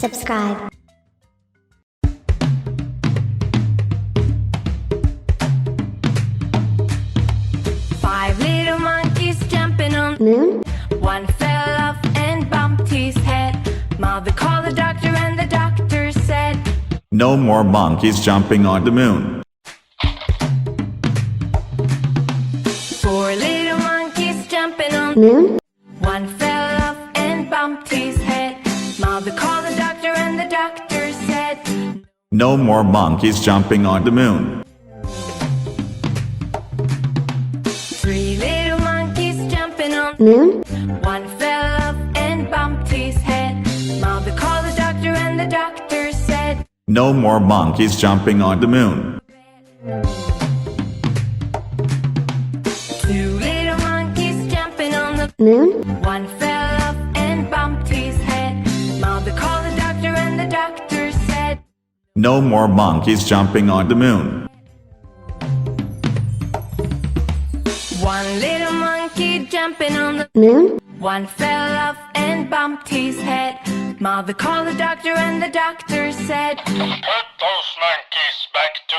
subscribe. Five little monkeys jumping on Moon, one fell off and bumped his head. Mother called the doctor and the doctor said, No more monkeys jumping on the moon. Four little monkeys jumping on moon, one fell off and bumped his head. Mother called the doctor and the doctor said, No more monkeys jumping on the moon. Three little monkeys jumping on moon, one fell off and bumped his head. Mother called the doctor and the doctor said, No more monkeys jumping on the moon. Two little monkeys jumping on the moon, one fell off and bumped his head. Mother called the doctor and the doctor said, No more monkeys jumping on the moon. One little monkey jumping on the moon, one fell off and bumped his head. Mother called the doctor and the doctor said, Put those monkeys back to